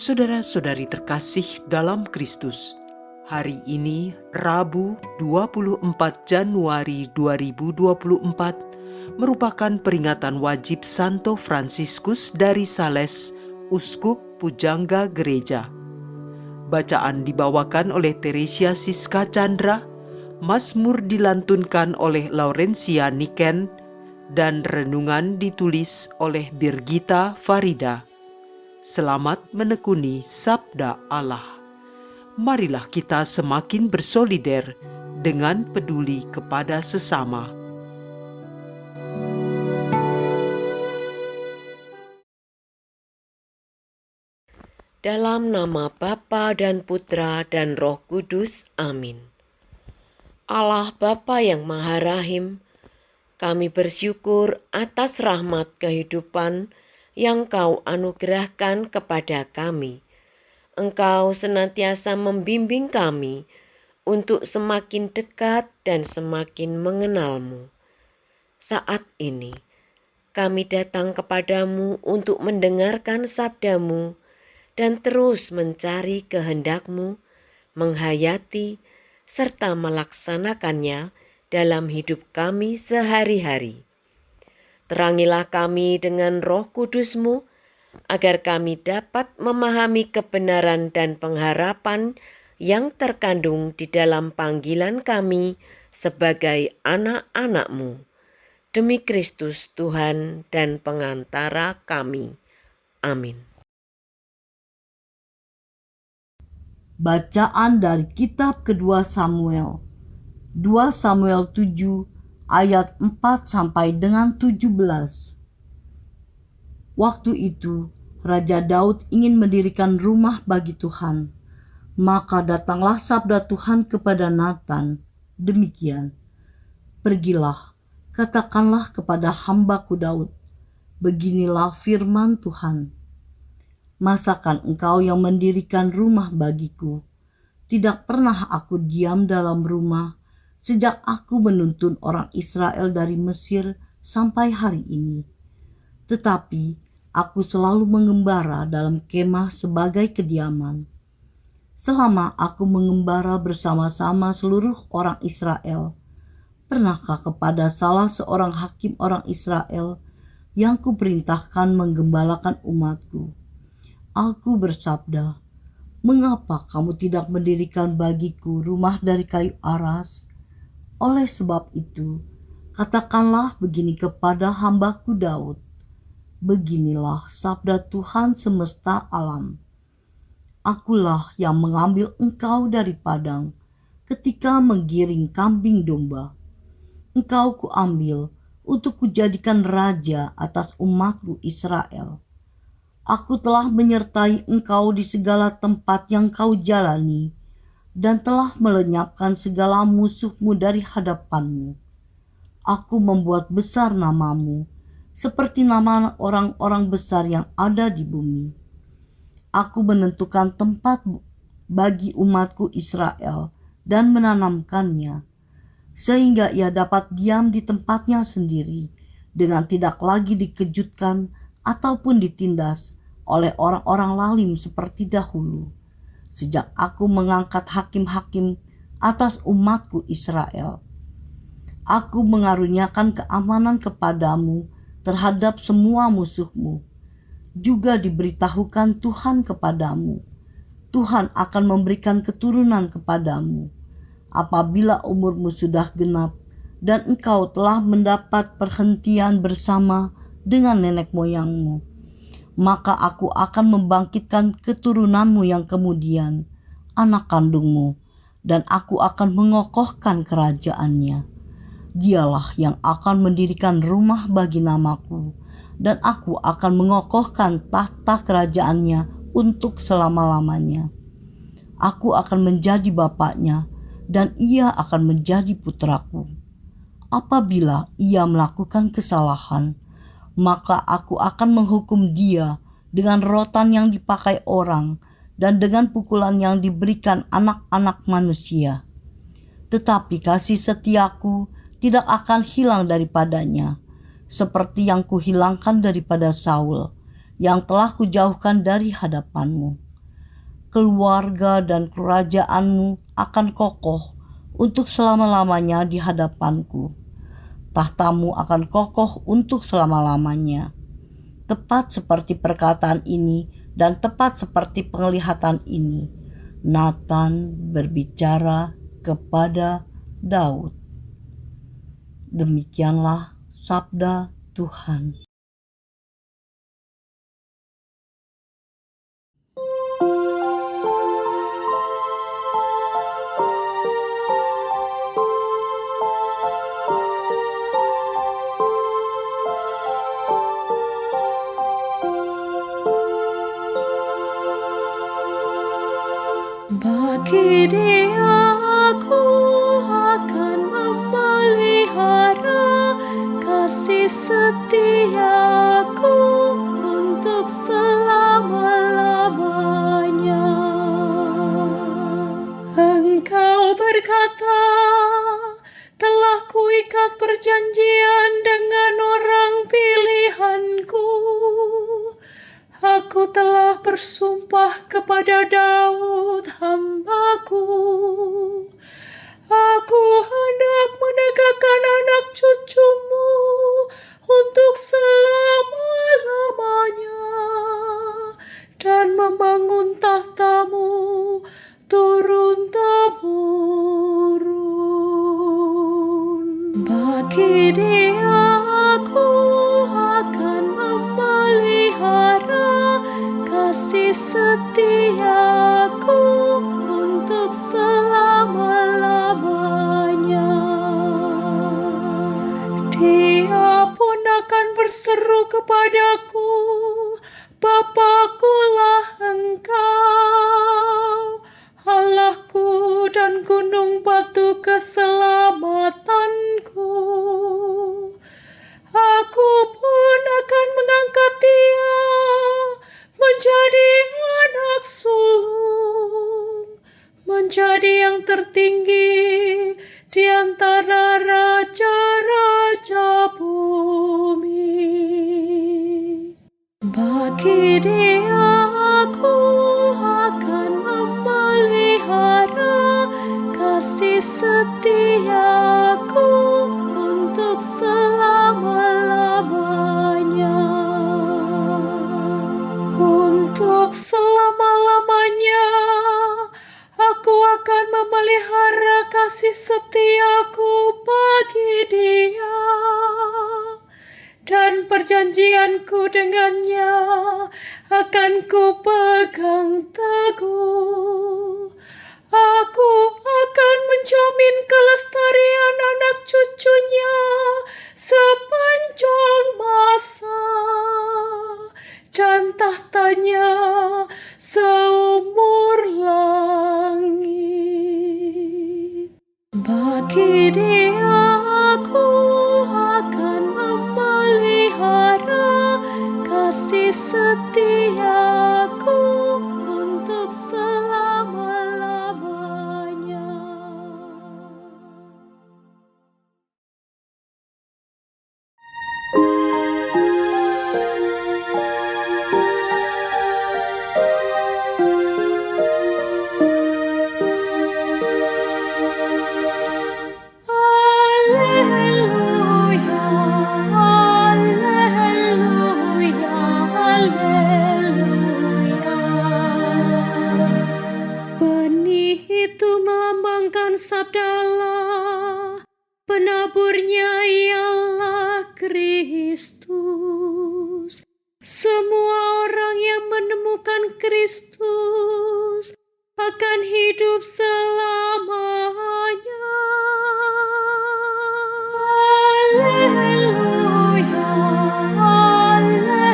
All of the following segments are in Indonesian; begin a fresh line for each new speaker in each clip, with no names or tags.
Saudara-saudari terkasih dalam Kristus, hari ini Rabu 24 Januari 2024 merupakan peringatan wajib Santo Fransiskus dari Sales, Uskup Pujangga Gereja. Bacaan dibawakan oleh Teresia Siska Chandra, Mazmur dilantunkan oleh Laurencia Niken, dan renungan ditulis oleh Birgita Farida. Selamat menekuni Sabda Allah. Marilah kita semakin bersolider dengan peduli kepada sesama.
Dalam nama Bapa dan Putra dan Roh Kudus. Amin. Allah Bapa yang Maha Rahim, kami bersyukur atas rahmat kehidupan yang Kau anugerahkan kepada kami. Engkau senantiasa membimbing kami untuk semakin dekat dan semakin mengenal-Mu. Saat ini, kami datang kepadamu untuk mendengarkan sabda-Mu dan terus mencari kehendak-Mu, menghayati serta melaksanakannya dalam hidup kami sehari-hari. Terangilah kami dengan Roh Kudus-Mu, agar kami dapat memahami kebenaran dan pengharapan yang terkandung di dalam panggilan kami sebagai anak-anak-Mu. Demi Kristus Tuhan dan pengantara kami. Amin.
Bacaan dari kitab kedua Samuel. 2 Samuel 7 ayat 4 sampai dengan 17. Waktu itu Raja Daud ingin mendirikan rumah bagi Tuhan. Maka datanglah sabda Tuhan kepada Nathan, demikian. Pergilah, katakanlah kepada hamba-Ku Daud, beginilah firman Tuhan. Masakan engkau yang mendirikan rumah bagiku? Tidak pernah aku diam dalam rumah sejak aku menuntun orang Israel dari Mesir sampai hari ini. Tetapi aku selalu mengembara dalam kemah sebagai kediaman. Selama aku mengembara bersama-sama seluruh orang Israel, pernahkah kepada salah seorang hakim orang Israel yang kuperintahkan menggembalakan umatku, aku bersabda, mengapa kamu tidak mendirikan bagiku rumah dari kayu aras? Oleh sebab itu, katakanlah begini kepada hamba-Ku Daud, beginilah sabda Tuhan semesta alam. Akulah yang mengambil engkau dari padang ketika menggiring kambing domba. Engkau kuambil untuk kujadikan raja atas umatku Israel. Aku telah menyertai engkau di segala tempat yang kau jalani dan telah melenyapkan segala musuhmu dari hadapanmu. Aku membuat besar namamu seperti nama orang-orang besar yang ada di bumi. Aku menentukan tempat bagi umatku Israel dan menanamkannya, sehingga ia dapat diam di tempatnya sendiri dengan tidak lagi dikejutkan ataupun ditindas oleh orang-orang lalim seperti dahulu, sejak aku mengangkat hakim-hakim atas umatku Israel. Aku mengaruniakan keamanan kepadamu terhadap semua musuhmu. Juga diberitahukan Tuhan kepadamu, Tuhan akan memberikan keturunan kepadamu apabila umurmu sudah genap dan engkau telah mendapat perhentian bersama dengan nenek moyangmu. Maka aku akan membangkitkan keturunanmu yang kemudian, anak kandungmu, dan aku akan mengokohkan kerajaannya. Dialah yang akan mendirikan rumah bagi namaku, dan aku akan mengokohkan tahta kerajaannya untuk selama-lamanya. Aku akan menjadi bapaknya, dan ia akan menjadi putraku. Apabila ia melakukan kesalahan, maka aku akan menghukum dia dengan rotan yang dipakai orang dan dengan pukulan yang diberikan anak-anak manusia. Tetapi kasih setiaku tidak akan hilang daripadanya, seperti yang kuhilangkan daripada Saul, yang telah kujauhkan dari hadapanmu. keluarga dan kerajaan-Mu akan kokoh untuk selama-lamanya di hadapanku. Tahta-Mu akan kokoh untuk selama-lamanya. Tepat seperti perkataan ini dan tepat seperti penglihatan ini, Nathan berbicara kepada Daud. Demikianlah sabda Tuhan.
Bagi Dia aku akan memelihara kasih setiaku untuk selama-lamanya. Engkau berkata, telah kuikat perjanjian dengan orang pilihanku. Aku telah bersumpah kepada Daud hamba-Ku. Aku hendak menegakkan anak cucumu untuk selama-lamanya dan membangun tahta-Mu turun-temurun. Bagi Dia aku akan memelihara kasih setiaku untuk selama-lamanya. Dia pun akan berseru kepadaku, Bapa-Kulah Engkau, Allahku dan gunung batu keselamatanku. Aku pun akan mengangkat Dia menjadi anak sulung, menjadi yang tertinggi di antara raja-raja bumi. Bagi Dia aku akan memelihara kasih setiaku untuk selama-lamanya. Untuk selama-lamanya aku akan memelihara kasih setiaku bagi Dia, dan perjanjianku dengannya akan kupegang teguh. Aku akan menjamin kelestarian anak cucunya sepanjang masa, dan tahtanya seumur langit. Bagi Dia aku akan memelihara kasih setiaku untuk selama-lamanya. Haleluya, haleluya, haleluya. Benih itu melambangkan sabda Allah, penaburnya ialah Kristus. Semua orang yang menemukan Kristus akan hidup selamanya. Haleluya, haleluya,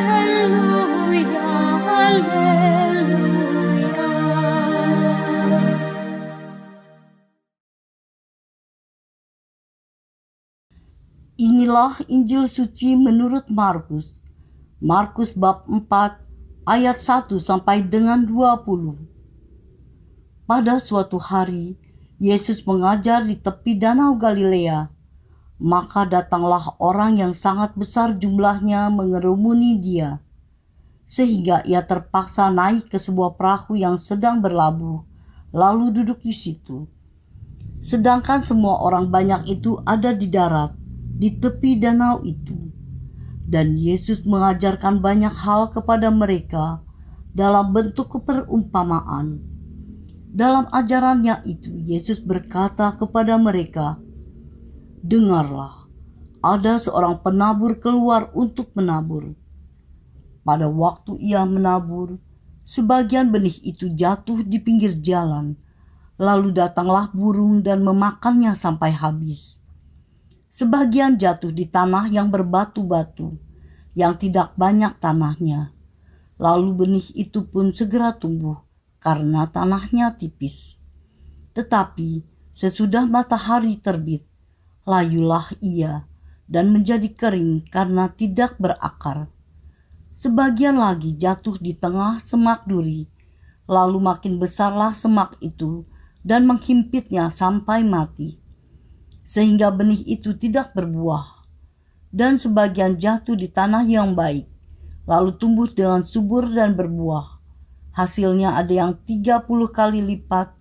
haleluya.
Inilah Injil suci menurut Markus. Markus bab 4 ayat 1 sampai dengan 20. Pada suatu hari, Yesus mengajar di tepi danau Galilea. Maka datanglah orang yang sangat besar jumlahnya mengerumuni Dia. sehingga ia terpaksa naik ke sebuah perahu yang sedang berlabuh, lalu duduk di situ. Sedangkan semua orang banyak itu ada di darat, di tepi danau itu. Dan Yesus mengajarkan banyak hal kepada mereka dalam bentuk perumpamaan. Dalam ajarannya itu, Yesus berkata kepada mereka, "Dengarlah, ada seorang penabur keluar untuk menabur. Pada waktu ia menabur, sebagian benih itu jatuh di pinggir jalan, lalu datanglah burung dan memakannya sampai habis. Sebagian jatuh di tanah yang berbatu-batu, yang tidak banyak tanahnya. Lalu benih itu pun segera tumbuh, karena tanahnya tipis. Tetapi sesudah matahari terbit, layulah ia dan menjadi kering karena tidak berakar. Sebagian lagi jatuh di tengah semak duri, lalu makin besarlah semak itu dan menghimpitnya sampai mati, sehingga benih itu tidak berbuah. Dan sebagian jatuh di tanah yang baik, lalu tumbuh dengan subur dan berbuah. Hasilnya ada yang 30 kali lipat,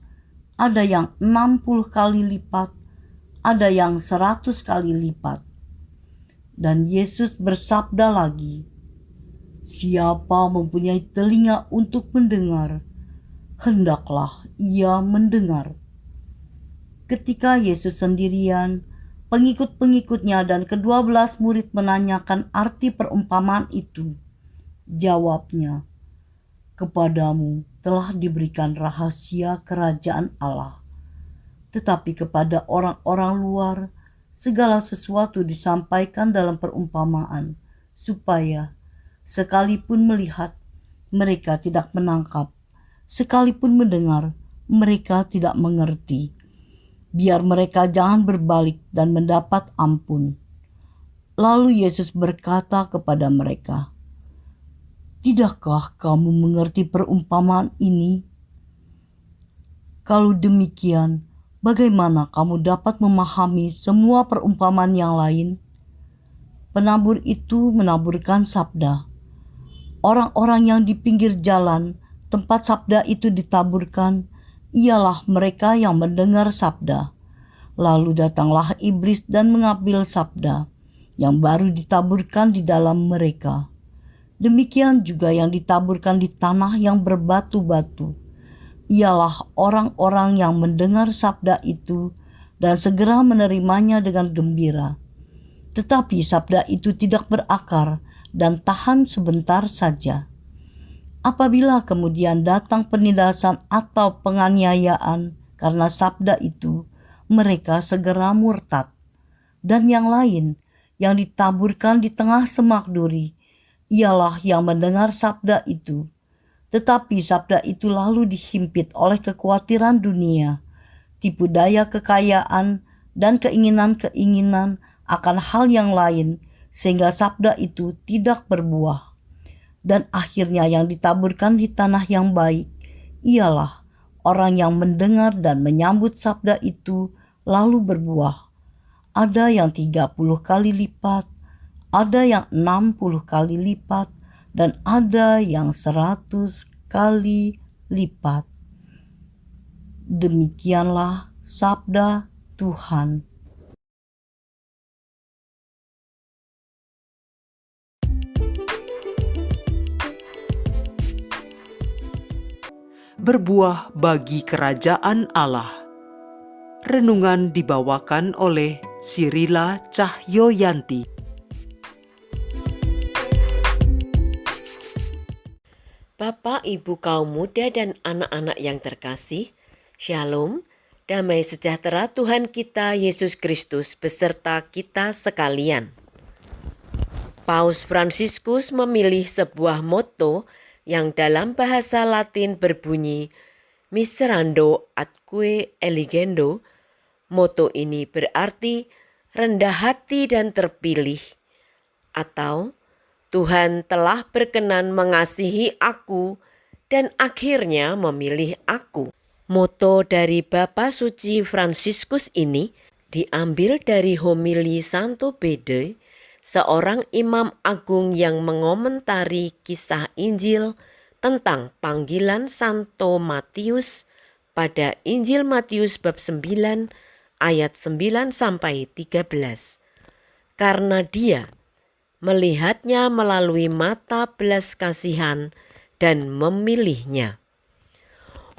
ada yang 60 kali lipat, ada yang 100 kali lipat." Dan Yesus bersabda lagi, "Siapa mempunyai telinga untuk mendengar, hendaklah ia mendengar." Ketika Yesus sendirian, pengikut-pengikutnya dan ke-12 murid menanyakan arti perumpamaan itu. Jawabnya, "Kepadamu telah diberikan rahasia kerajaan Allah. Tetapi kepada orang-orang luar, segala sesuatu disampaikan dalam perumpamaan, supaya sekalipun melihat, mereka tidak menangkap, sekalipun mendengar, mereka tidak mengerti. Biar mereka jangan berbalik dan mendapat ampun." Lalu Yesus berkata kepada mereka, "Tidakkah kamu mengerti perumpamaan ini? Kalau demikian, bagaimana kamu dapat memahami semua perumpamaan yang lain?" Penabur itu menaburkan sabda. Orang-orang yang di pinggir jalan, tempat sabda itu ditaburkan, ialah mereka yang mendengar sabda. Lalu datanglah iblis dan mengambil sabda yang baru ditaburkan di dalam mereka. Demikian juga yang ditaburkan di tanah yang berbatu-batu, ialah orang-orang yang mendengar sabda itu dan segera menerimanya dengan gembira. Tetapi sabda itu tidak berakar dan tahan sebentar saja. Apabila kemudian datang penindasan atau penganiayaan karena sabda itu, mereka segera murtad. Dan yang lain yang ditaburkan di tengah semak duri, ialah yang mendengar sabda itu. Tetapi sabda itu lalu dihimpit oleh kekhawatiran dunia, tipu daya kekayaan, dan keinginan-keinginan akan hal yang lain, sehingga sabda itu tidak berbuah. Dan akhirnya yang ditaburkan di tanah yang baik, ialah orang yang mendengar dan menyambut sabda itu lalu berbuah. Ada yang 30 kali lipat, ada yang 60 kali lipat, dan ada yang 100 kali lipat. Demikianlah sabda Tuhan.
Berbuah bagi kerajaan Allah. Renungan dibawakan oleh Sirila Cahyoyanti.
Bapak, Ibu, kaum muda dan anak-anak yang terkasih, Shalom, damai sejahtera Tuhan kita Yesus Kristus beserta kita sekalian. Paus Fransiskus memilih sebuah moto yang dalam bahasa Latin berbunyi Miserando atque eligendo. Moto ini berarti rendah hati dan terpilih, atau Tuhan telah berkenan mengasihi aku dan akhirnya memilih aku. Moto dari Bapa Suci Fransiskus ini diambil dari homili Santo Bede seorang imam agung yang mengomentari kisah Injil tentang panggilan Santo Matius pada Injil Matius bab 9 ayat 9 sampai 13. Karena dia melihatnya melalui mata belas kasihan dan memilihnya.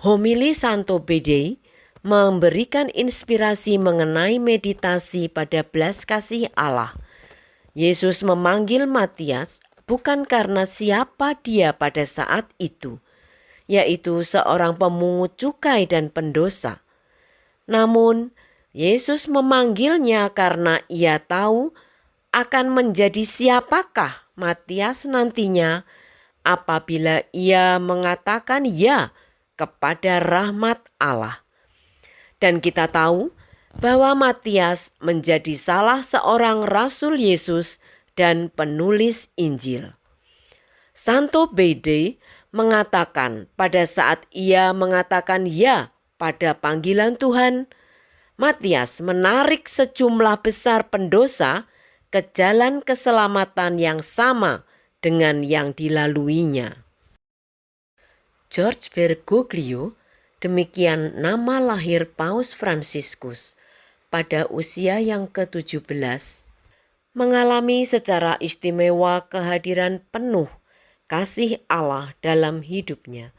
Homili Santo Bede memberikan inspirasi mengenai meditasi pada belas kasih Allah. Yesus memanggil Matias bukan karena siapa dia pada saat itu, yaitu seorang pemungut cukai dan pendosa. Namun, Yesus memanggilnya karena ia tahu akan menjadi siapakah Matias nantinya apabila ia mengatakan ya kepada rahmat Allah. Dan kita tahu bahwa Matias menjadi salah seorang rasul Yesus dan penulis Injil. Santo Bede mengatakan pada saat ia mengatakan ya pada panggilan Tuhan, Matias menarik sejumlah besar pendosa ke jalan keselamatan yang sama dengan yang dilaluinya. George Bergoglio, demikian nama lahir Paus Fransiskus pada usia yang ke-17, mengalami secara istimewa kehadiran penuh kasih Allah dalam hidupnya.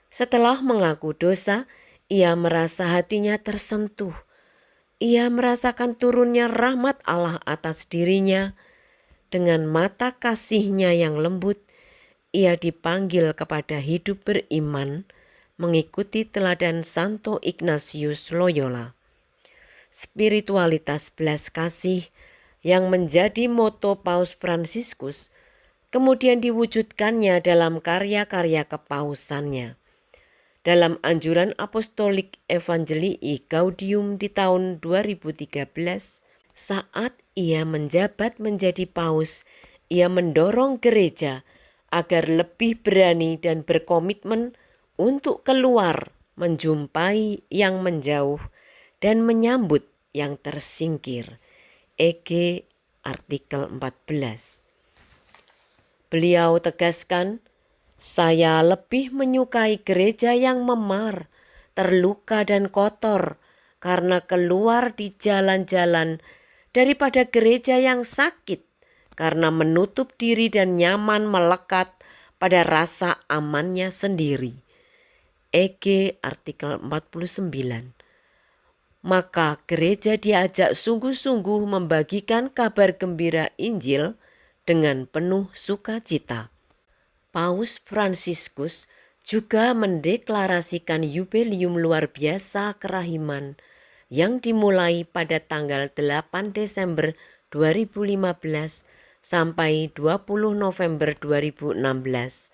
Setelah mengaku dosa, ia merasa hatinya tersentuh. Ia merasakan turunnya rahmat Allah atas dirinya. Dengan mata kasih-Nya yang lembut, ia dipanggil kepada hidup beriman, mengikuti teladan Santo Ignatius Loyola. Spiritualitas belas kasih yang menjadi moto Paus Fransiskus kemudian diwujudkannya dalam karya-karya kepausannya. Dalam anjuran apostolik Evangelii Gaudium di tahun 2013, saat ia menjabat menjadi paus, ia mendorong gereja agar lebih berani dan berkomitmen untuk keluar menjumpai yang menjauh dan menyambut yang tersingkir. EG artikel 14. Beliau tegaskan, saya lebih menyukai gereja yang memar, terluka dan kotor karena keluar di jalan-jalan daripada gereja yang sakit karena menutup diri dan nyaman melekat pada rasa amannya sendiri. EG artikel 49. Maka gereja diajak sungguh-sungguh membagikan kabar gembira Injil dengan penuh sukacita. Paus Fransiskus juga mendeklarasikan yubelium luar biasa kerahiman yang dimulai pada tanggal 8 Desember 2015 sampai 20 November 2016,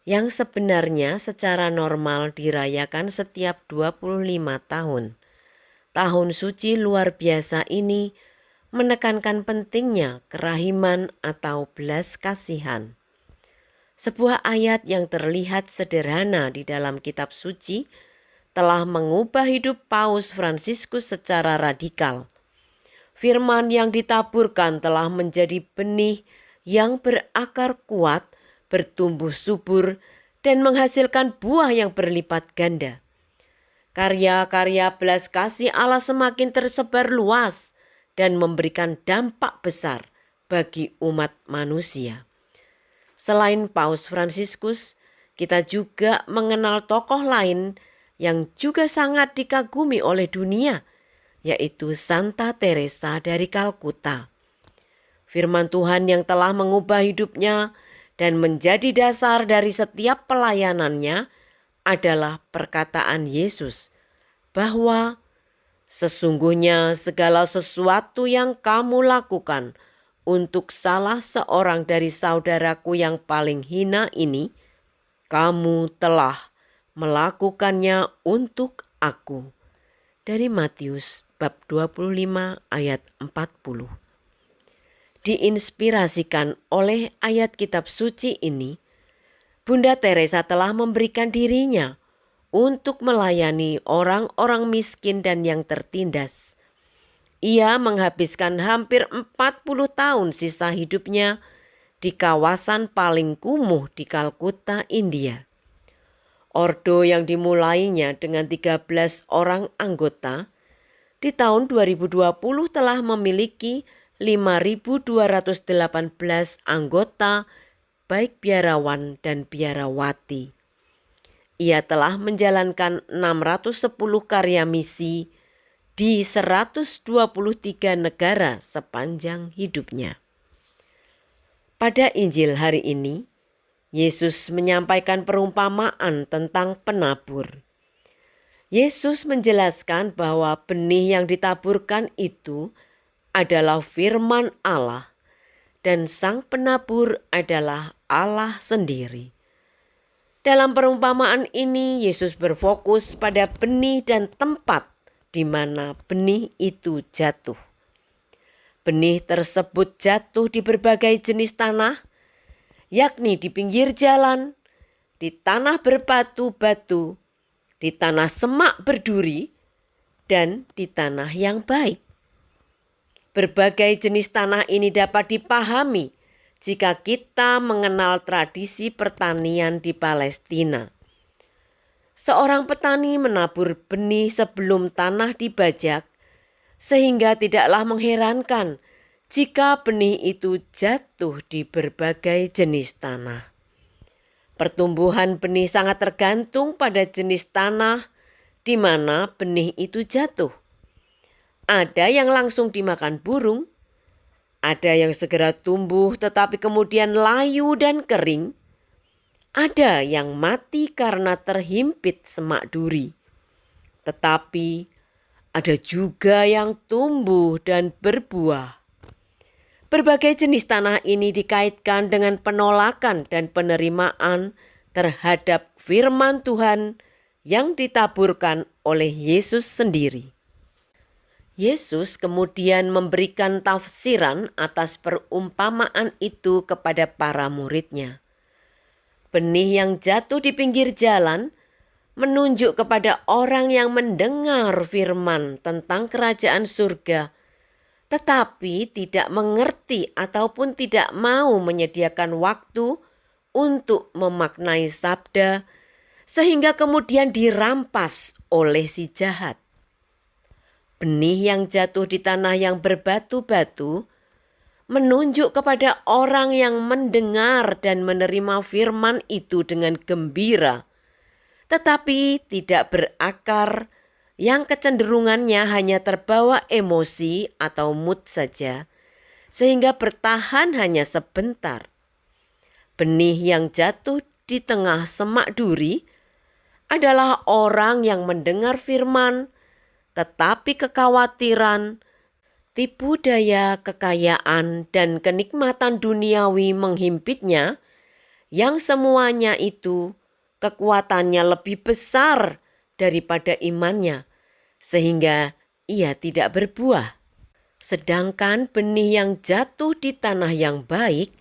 yang sebenarnya secara normal dirayakan setiap 25 tahun. Tahun suci luar biasa ini menekankan pentingnya kerahiman atau belas kasihan. Sebuah ayat yang terlihat sederhana di dalam kitab suci telah mengubah hidup Paus Fransiskus secara radikal. Firman yang ditaburkan telah menjadi benih yang berakar kuat, bertumbuh subur, dan menghasilkan buah yang berlipat ganda. Karya-karya belas kasih Allah semakin tersebar luas dan memberikan dampak besar bagi umat manusia. Selain Paus Fransiskus, kita juga mengenal tokoh lain yang juga sangat dikagumi oleh dunia, yaitu Santa Teresa dari Kalkuta. Firman Tuhan yang telah mengubah hidupnya dan menjadi dasar dari setiap pelayanannya adalah perkataan Yesus bahwa sesungguhnya segala sesuatu yang kamu lakukan untuk salah seorang dari saudaraku yang paling hina ini, kamu telah melakukannya untuk aku. Dari Matius bab 25 ayat 40. Diinspirasikan oleh ayat kitab suci ini, Bunda Teresa telah memberikan dirinya untuk melayani orang-orang miskin dan yang tertindas. Ia menghabiskan hampir 40 tahun sisa hidupnya di kawasan paling kumuh di Kalkuta, India. Ordo yang dimulainya dengan 13 orang anggota, di tahun 2020 telah memiliki 5.218 anggota baik biarawan dan biarawati. Ia telah menjalankan 610 karya misi di 123 negara sepanjang hidupnya. Pada Injil hari ini, Yesus menyampaikan perumpamaan tentang penabur. Yesus menjelaskan bahwa benih yang ditaburkan itu adalah firman Allah dan sang penabur adalah Allah sendiri. Dalam perumpamaan ini, Yesus berfokus pada benih dan tempat di mana benih itu jatuh. Benih tersebut jatuh di berbagai jenis tanah, yakni di pinggir jalan, di tanah berbatu-batu, di tanah semak berduri, dan di tanah yang baik. Berbagai jenis tanah ini dapat dipahami jika kita mengenal tradisi pertanian di Palestina. Seorang petani menabur benih sebelum tanah dibajak, sehingga tidaklah mengherankan jika benih itu jatuh di berbagai jenis tanah. Pertumbuhan benih sangat tergantung pada jenis tanah di mana benih itu jatuh. Ada yang langsung dimakan burung, ada yang segera tumbuh tetapi kemudian layu dan kering, ada yang mati karena terhimpit semak duri. Tetapi ada juga yang tumbuh dan berbuah. Berbagai jenis tanah ini dikaitkan dengan penolakan dan penerimaan terhadap firman Tuhan yang ditaburkan oleh Yesus sendiri. Yesus kemudian memberikan tafsiran atas perumpamaan itu kepada para murid-Nya. Benih yang jatuh di pinggir jalan menunjuk kepada orang yang mendengar firman tentang kerajaan surga, tetapi tidak mengerti ataupun tidak mau menyediakan waktu untuk memaknai sabda, sehingga kemudian dirampas oleh si jahat. Benih yang jatuh di tanah yang berbatu-batu menunjuk kepada orang yang mendengar dan menerima firman itu dengan gembira, tetapi tidak berakar, yang kecenderungannya hanya terbawa emosi atau mood saja, sehingga bertahan hanya sebentar. Benih yang jatuh di tengah semak duri adalah orang yang mendengar firman, tetapi kekhawatiran, tipu daya, kekayaan, dan kenikmatan duniawi menghimpitnya, yang semuanya itu kekuatannya lebih besar daripada imannya, sehingga ia tidak berbuah. Sedangkan benih yang jatuh di tanah yang baik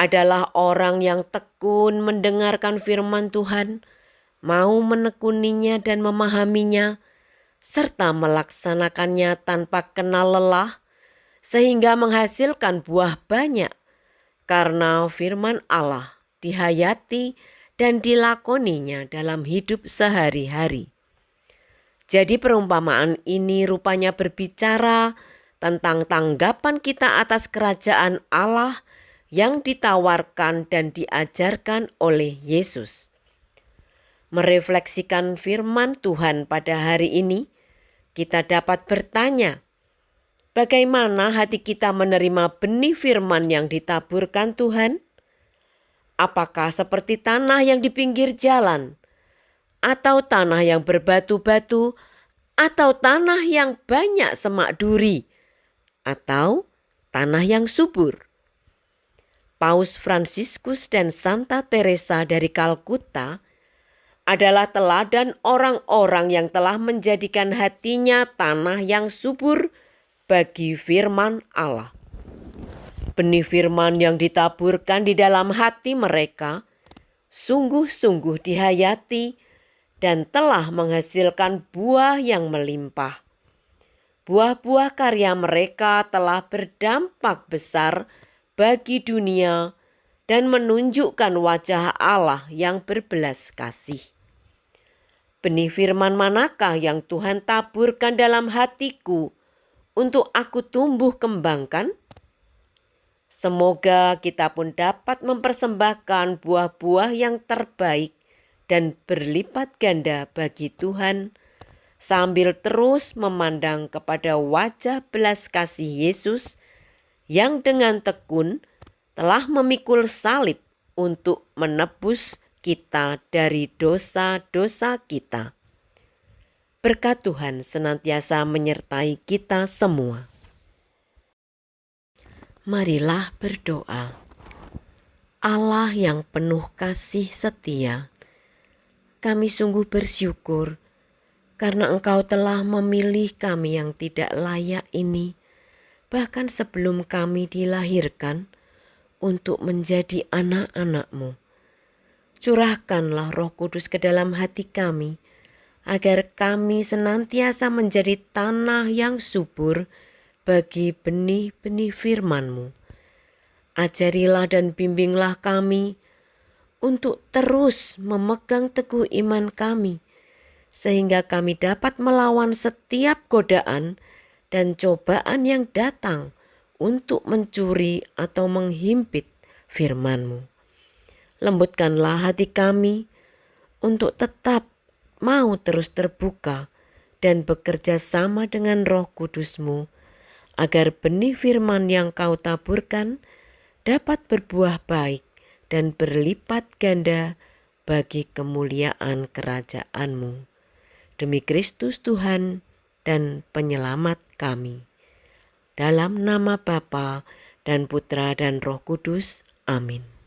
adalah orang yang tekun mendengarkan firman Tuhan, mau menekuninya dan memahaminya, serta melaksanakannya tanpa kenal lelah, sehingga menghasilkan buah banyak, karena firman Allah dihayati dan dilakoninya dalam hidup sehari-hari. Jadi perumpamaan ini rupanya berbicara tentang tanggapan kita atas kerajaan Allah yang ditawarkan dan diajarkan oleh Yesus. Merefleksikan firman Tuhan pada hari ini, kita dapat bertanya, bagaimana hati kita menerima benih firman yang ditaburkan Tuhan? Apakah seperti tanah yang di pinggir jalan, atau tanah yang berbatu-batu, atau tanah yang banyak semak duri, atau tanah yang subur? Paus Fransiskus dan Santa Teresa dari Kalkuta adalah teladan orang-orang yang telah menjadikan hatinya tanah yang subur bagi firman Allah. Benih firman yang ditaburkan di dalam hati mereka sungguh-sungguh dihayati dan telah menghasilkan buah yang melimpah. buah-buah karya mereka telah berdampak besar bagi dunia dan menunjukkan wajah Allah yang berbelas kasih. Benih firman manakah yang Tuhan taburkan dalam hatiku untuk aku tumbuh kembangkan? Semoga kita pun dapat mempersembahkan buah-buah yang terbaik dan berlipat ganda bagi Tuhan, sambil terus memandang kepada wajah belas kasih Yesus yang dengan tekun telah memikul salib untuk menebus kita dari dosa-dosa kita. Berkat Tuhan senantiasa menyertai kita semua. Marilah berdoa. Allah yang penuh kasih setia, kami sungguh bersyukur karena Engkau telah memilih kami yang tidak layak ini, bahkan sebelum kami dilahirkan, untuk menjadi anak-anak-Mu. Curahkanlah Roh Kudus ke dalam hati kami, agar kami senantiasa menjadi tanah yang subur bagi benih-benih firman-Mu. Ajarilah dan bimbinglah kami untuk terus memegang teguh iman kami, sehingga kami dapat melawan setiap godaan dan cobaan yang datang untuk mencuri atau menghimpit firman-Mu. Lembutkanlah hati kami untuk tetap mau terus terbuka dan bekerja sama dengan Roh Kudus-Mu, agar benih firman yang Kau taburkan dapat berbuah baik dan berlipat ganda bagi kemuliaan kerajaan-Mu. Demi Kristus Tuhan dan Penyelamat kami. Dalam nama Bapa dan Putra dan Roh Kudus. Amin.